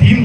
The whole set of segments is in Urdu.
3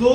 2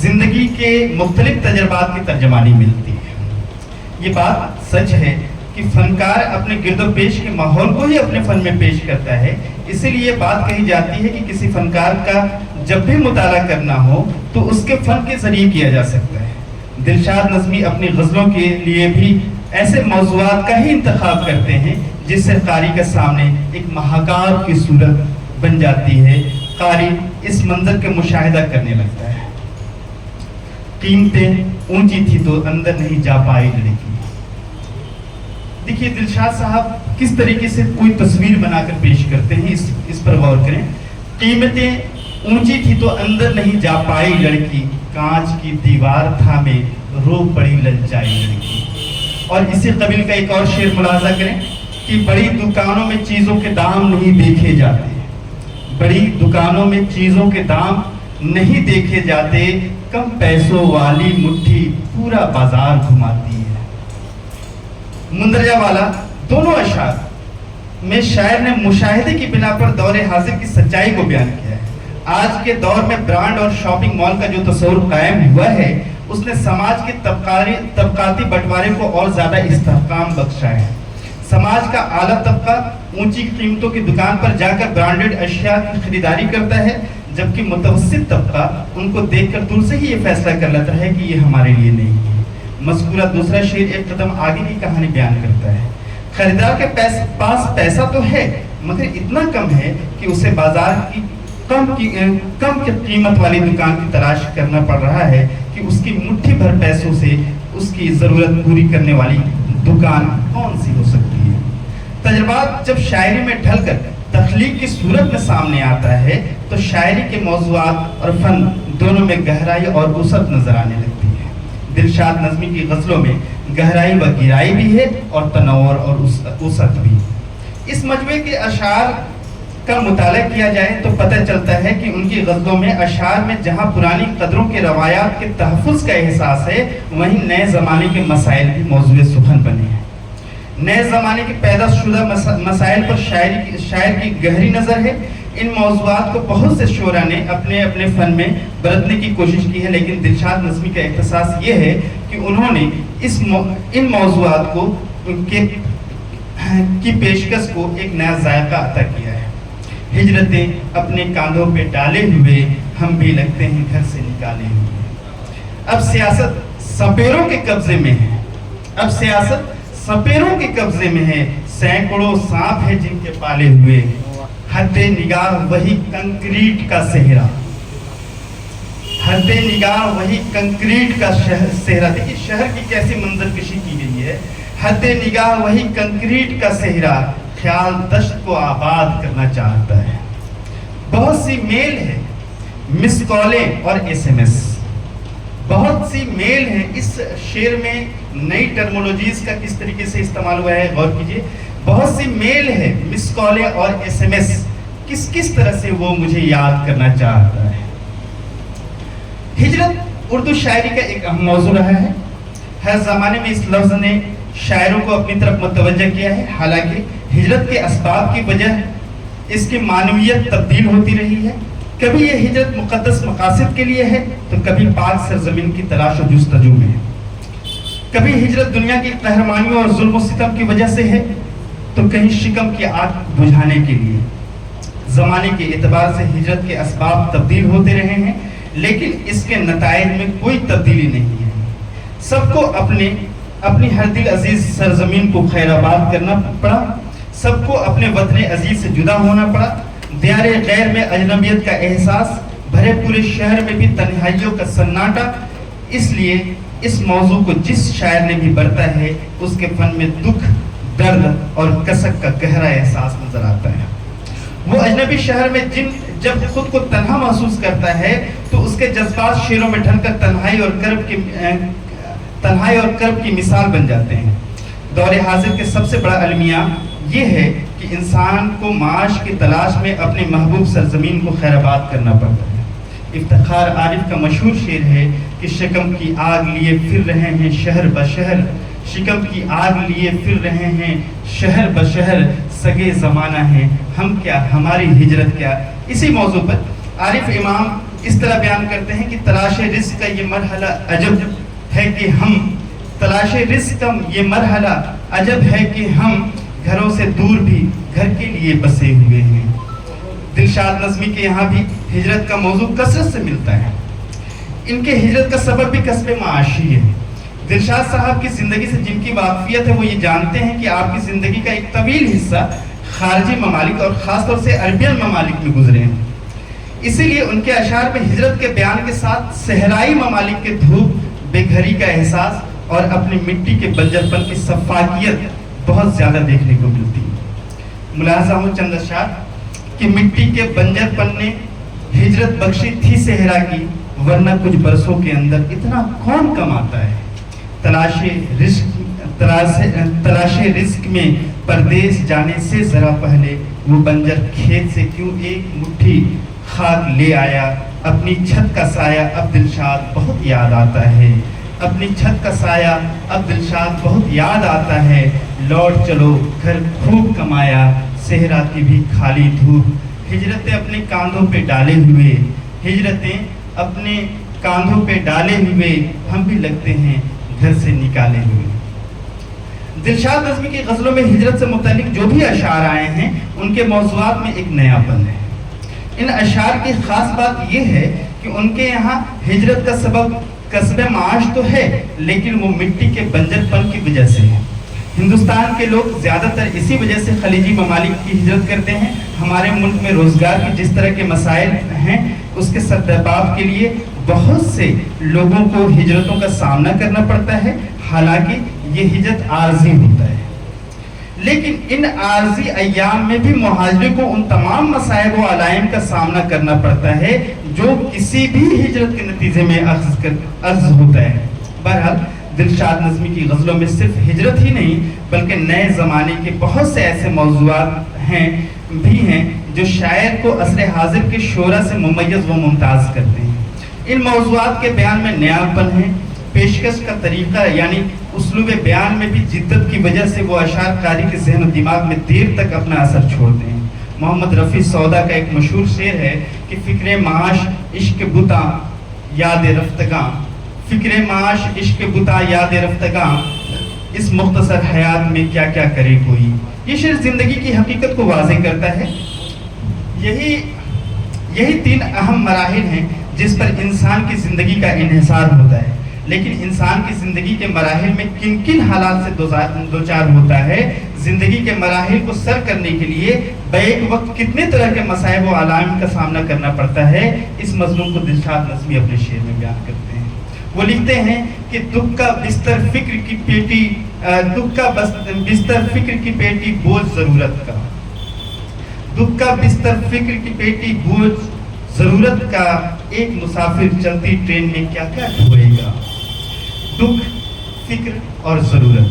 زندگی کے مختلف تجربات کی ترجمانی ملتی ہے۔ یہ بات سچ ہے کہ فنکار اپنے گرد و پیش کے ماحول کو ہی اپنے فن میں پیش کرتا ہے، اسی لیے یہ بات کہی جاتی ہے کہ کسی فنکار کا جب بھی مطالعہ کرنا ہو تو اس کے فن کے ذریعے کیا جا سکتا ہے۔ دلشاد نظمی اپنی غزلوں کے لیے بھی ایسے موضوعات کا ہی انتخاب کرتے ہیں جس سے قاری کے سامنے ایک مہاکار کی صورت بن جاتی ہے، قاری اس منظر کے مشاہدہ کرنے لگتا ہے۔ قیمتیں اونچی تھی تو اندر نہیں جا پائی لڑکی۔ دیکھیے دلشاد صاحب کس طریقے سے کوئی تصویر بنا کر پیش کرتے ہیں، اس پر غور کریں۔ قیمتیں اونچی تھی تو اندر نہیں جا پائی لڑکی، کانچ کی دیوار تھامے رو پڑی للچائی لڑکی۔ اور اسی قبیل کا ایک اور شعر ملاحظہ کریں کہ بڑی دکانوں میں چیزوں کے دام نہیں دیکھے جاتے، بڑی دکانوں میں چیزوں کے دام نہیں دیکھے جاتے، کم پیسوں والی مٹھی پورا بازار گھماتی ہے۔ مندرجہ والا دونوں اشعار میں شاعر نے مشاہدے کی بنا پر دور حاضر کی سچائی کو بیان کیا ہے۔ آج کے دور میں برانڈ اور شاپنگ مال کا جو تصور قائم ہوا ہے اس نے سماج کے طبقاتی بٹوارے کو اور زیادہ استحکام بخشا ہے۔ سماج کا اعلیٰ طبقہ اونچی قیمتوں کی دکان پر جا کر برانڈڈ اشیاء کی خریداری کرتا ہے، جبکہ متوسط طبقہ ان کو دیکھ کر دور سے ہی یہ فیصلہ کر لیتا ہے کہ یہ ہمارے لیے نہیں ہے۔ مذکورہ دوسرا شعر ایک قدم آگے کی کہانی بیان کرتا ہے۔ خریدار کے پاس پیسہ تو ہے مگر اتنا کم ہے کہ اسے بازار کی کم قیمت والی دکان کی تلاش کرنا پڑ رہا ہے کہ اس کی مٹھی بھر پیسوں سے اس کی ضرورت پوری کرنے والی دکان کون سی ہو سکتی ہے۔ تجربات جب شاعری میں ڈھل کر تخلیق کی صورت میں سامنے آتا ہے تو شاعری کے موضوعات اور فن دونوں میں گہرائی اور وسعت نظر آنے لگتی ہے۔ دلشاد نظمی کی غزلوں میں گہرائی و گہرائی بھی ہے اور تنوع اور وسعت بھی۔ اس مجموعے کے اشعار کا مطالعہ کیا جائے تو پتہ چلتا ہے کہ ان کی غزلوں میں اشعار میں جہاں پرانی قدروں کے روایات کے تحفظ کا احساس ہے، وہیں نئے زمانے کے مسائل بھی موضوع سخن بنے ہیں۔ نئے زمانے کے پیدا شدہ مسائل پر شاعر کی گہری نظر ہے۔ ان موضوعات کو بہت سے شعراء نے اپنے اپنے فن میں برتنے کی کوشش کی ہے، لیکن دلشاد نظمی کا اختصاص یہ ہے کہ انہوں نے ان موضوعات کو کی پیشکش کو ایک نیا ذائقہ عطا کیا ہے۔ ہجرتیں اپنے کاندھوں پہ ڈالے ہوئے ہم بھی لگتے ہیں گھر سے نکالے ہوئے۔ اب سیاست سپیروں کے قبضے میں ہے، اب سیاست سپیروں کے قبضے میں ہے، سینکڑوں سانپ ہیں جن کے پالے ہوئے، حد نگاہ وہی کنکریٹ کا صحرا، حد نگاہ وہی کنکریٹ کا صحرا۔ دیکھیے شہر کی کیسی منظر کشی کی گئی ہے۔ حد نگاہ وہی کنکریٹ کا صحرا، خیال دشت کو آباد کرنا چاہتا ہے۔ بہت سی میل ہے، مس کالیں اور ایس ایم ایس، بہت سی میل ہیں۔ اس شعر میں نئی ٹرمولوجیز کا کس طریقے سے استعمال ہوا ہے غور کیجئے۔ بہت سی میل ہے، مس کالیں اور ایس ایم ایس، کس طرح سے وہ مجھے یاد کرنا چاہتا ہے۔ ہجرت اردو شاعری کا ایک اہم موضوع رہا ہے۔ ہر زمانے میں اس لفظ نے شاعروں کو اپنی طرف متوجہ کیا ہے، حالانکہ ہجرت کے اسباب کی وجہ اس کی معنویت تبدیل ہوتی رہی ہے۔ کبھی یہ ہجرت مقدس مقاصد کے لیے ہے تو کبھی پاک سرزمین کی تلاش و جستجو میں ہے۔ کبھی ہجرت دنیا کی قہرمانیوں اور ظلم و ستم کی وجہ سے ہے تو کہیں شکم کی آگ بجھانے کے لیے۔ زمانے کے اعتبار سے ہجرت کے اسباب تبدیل ہوتے رہے ہیں، لیکن اس کے نتائج میں کوئی تبدیلی نہیں ہے۔ سب کو اپنی ہر دل عزیز سرزمین کو خیر آباد کرنا پڑا، سب کو اپنے وطن عزیز سے جدا ہونا پڑا۔ دیار غیر میں اجنبیت کا احساس، بھرے پورے شہر میں بھی تنہائیوں کا سناٹا۔ اس لیے اس موضوع کو جس شاعر نے بھی برتا ہے اس کے فن میں دکھ، درد اور کسک کا گہرا احساس نظر آتا ہے۔ وہ اجنبی شہر میں جب خود کو تنہا محسوس کرتا ہے تو اس کے جذبات شعروں میں ڈھل کر تنہائی اور کرب کی مثال بن جاتے ہیں۔ دور حاضر کے سب سے بڑا المیہ یہ ہے کہ انسان کو معاش کی تلاش میں اپنی محبوب سرزمین کو خیر آباد کرنا پڑتا ہے۔ افتخار عارف کا مشہور شعر ہے کہ شکم کی آگ لیے پھر رہے ہیں شہر بشہر، شکم کی آگ لیے پھر رہے ہیں شہر بشہر، سگے زمانہ ہیں ہم کیا ہماری ہجرت کیا۔ اسی موضوع پر عارف امام اس طرح بیان کرتے ہیں کہ تلاش رزق کا یہ مرحلہ عجب ہے کہ ہم گھروں سے دور بھی گھر کے لیے بسے ہوئے ہیں۔ دلشاد نظمی کے یہاں بھی ہجرت کا موضوع کثرت سے ملتا ہے۔ ان کے ہجرت کا سبب بھی کسب معاشی ہے۔ دلشاد صاحب کی زندگی سے جن کی واقفیت ہے وہ یہ جانتے ہیں کہ آپ کی زندگی کا ایک طویل حصہ خارجی ممالک اور خاص طور سے عربین ممالک میں گزرے ہیں۔ اسی لیے ان کے اشعار میں ہجرت کے بیان کے ساتھ صحرائی ممالک کے دھوپ، بے گھری کا احساس اور اپنی مٹی کے بنجر پن کی سفاکیت بہت زیادہ دیکھنے کو ملتی ہے۔ ملاحظہ ہو چند اشعار کہ مٹی کے بنجر پن نے ہجرت بخشی تھی صحرا کی، ورنہ کچھ برسوں کے اندر اتنا کون کماتا ہے۔ تلاش رزق میں پردیس جانے سے ذرا پہلے وہ بنجر کھیت سے کیوں ایک مٹھی خاک لے آیا۔ اپنی چھت کا سایہ اب دلشاد بہت یاد آتا ہے، اپنی چھت کا سایہ اب دلشاد بہت یاد آتا ہے۔ لوٹ چلو گھر خوب کمایا، صحرا کی بھی کھالی دھوپ، ہجرتیں اپنے کاندھوں پہ ڈالے ہوئے ہم بھی لگتے ہیں گھر سے نکالے ہوئے۔ دلشاد نظمی کی غزلوں میں ہجرت سے متعلق جو بھی اشعار آئے ہیں ان کے موضوعات میں ایک نیا پن ہے۔ ان اشعار کی خاص بات یہ ہے کہ ان کے یہاں ہجرت کا سبب کسب معاش تو ہے، لیکن وہ مٹی کے بنجر پن کی وجہ سے ہے۔ ہندوستان کے لوگ زیادہ تر اسی وجہ سے خلیجی ممالک کی ہجرت کرتے ہیں۔ ہمارے ملک میں روزگار کی جس طرح کے مسائل ہیں اس کے سدباب کے لیے بہت سے لوگوں کو ہجرتوں کا سامنا کرنا پڑتا ہے، حالانکہ یہ ہجرت عارضی ہوتا ہے۔ لیکن ان عارضی ایام میں بھی مہاجروں کو ان تمام مصائب و علائم کا سامنا کرنا پڑتا ہے جو کسی بھی ہجرت کے نتیجے میں اخذ ہوتا ہے۔ بہرحال دلشاد نظمی کی غزلوں میں صرف ہجرت ہی نہیں بلکہ نئے زمانے کے بہت سے ایسے موضوعات بھی ہیں جو شاعر کو عصر حاضر کے شعراء سے ممیز و ممتاز کرتے ہیں۔ ان موضوعات کے بیان میں نیا پن ہے، پیشکش کا طریقہ یعنی اسلوب بیان میں بھی جدت کی وجہ سے وہ اشعار قاری کے ذہن و دماغ میں دیر تک اپنا اثر چھوڑتے ہیں۔ محمد رفیع سودا کا ایک مشہور شعر ہے کہ فکر معاش عشق بتا یاد رفتگاں، فکر معاش عشق بتا یاد رفتگاں، اس مختصر حیات میں کیا کیا کرے کوئی۔ یہ شعر زندگی کی حقیقت کو واضح کرتا ہے۔ یہی تین اہم مراحل ہیں جس پر انسان کی زندگی کا انحصار ہوتا ہے، لیکن انسان کی زندگی کے مراحل میں کن کن حالات سے دوچار ہوتا ہے، زندگی کے مراحل کو سر کرنے کے لیے بیک وقت کتنے طرح کے مصائب و علائم کا سامنا کرنا پڑتا ہے، اس مضمون کو دلشاد نظمی اپنے شعر میں بیان کرتے ہیں۔ وہ لکھتے ہیں کہ دکھ کا بستر فکر کی پیٹی بوجھ ضرورت کا، دکھ کا بستر فکر کی پیٹی بوجھ ضرورت کا، ایک مسافر چلتی ٹرین میں کیا کیا ڈھوئے گا۔ دکھ، فکر اور ضرورت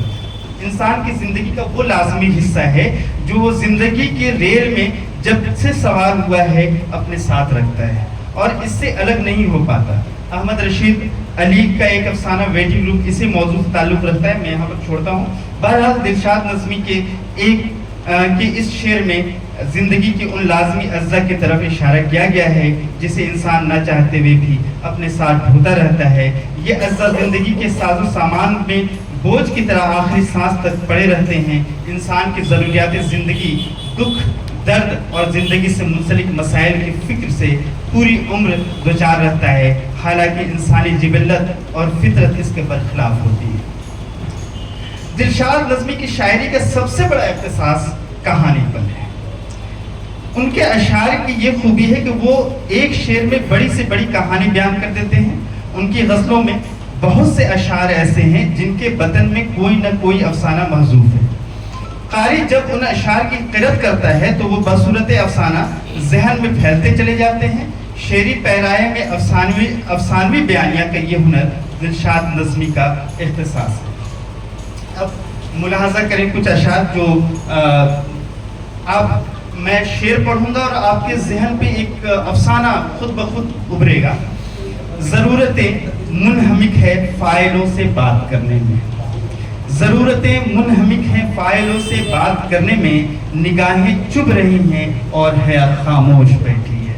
انسان کی زندگی کا وہ لازمی حصہ ہے جو وہ زندگی کے ریل میں جب سے سوار ہوا ہے اپنے ساتھ رکھتا ہے اور اس سے الگ نہیں ہو پاتا۔ احمد رشید علی کا ایک افسانہ ویٹنگ روم اسی موضوع سے تعلق رکھتا ہے، میں یہاں پر چھوڑتا ہوں۔ بہرحال دلشاد نظمی کے اس شعر میں زندگی کے ان لازمی اجزاء کی طرف اشارہ کیا گیا ہے جسے انسان نہ چاہتے ہوئے بھی اپنے ساتھ ڈھوتا رہتا ہے۔ یہ اجزاء زندگی کے ساز و سامان میں بوجھ کی طرح آخری سانس تک پڑے رہتے ہیں۔ انسان کی ضروریات زندگی، دکھ، درد اور زندگی سے منسلک مسائل کی فکر سے پوری عمر دوچار رہتا ہے، حالانکہ انسانی جبلت اور فطرت اس کے برخلاف ہوتی ہے۔ دلشاد نظمی کی شاعری کا سب سے بڑا اختصاص کہانی پن ہے۔ ان کے اشعار کی یہ خوبی ہے کہ وہ ایک شعر میں بڑی سے بڑی کہانی بیان کر دیتے ہیں۔ ان کی غزلوں میں بہت سے اشعار ایسے ہیں جن کے بطن میں کوئی نہ کوئی افسانہ محذوف ہے۔ قاری جب ان اشعار کی قرأت کرتا ہے تو وہ بصورت افسانہ ذہن میں پھیلتے چلے جاتے ہیں۔ شعری پیرائے میں افسانوی بیانیہ کا یہ ہنر دلشاد نظمی کا اختصاص ہے۔ اب ملاحظہ کریں کچھ اشعار جو میں شعر پڑھوں گا اور آپ کے ذہن پہ ایک افسانہ خود بخود ابھرے گا۔ ضرورتیں منہمک ہے فاعلوں سے بات کرنے میں، ضرورتیں منہمک ہیں فاعلوں سے بات کرنے میں، نگاہیں چب رہی ہیں اور حیا خاموش بیٹھی ہے۔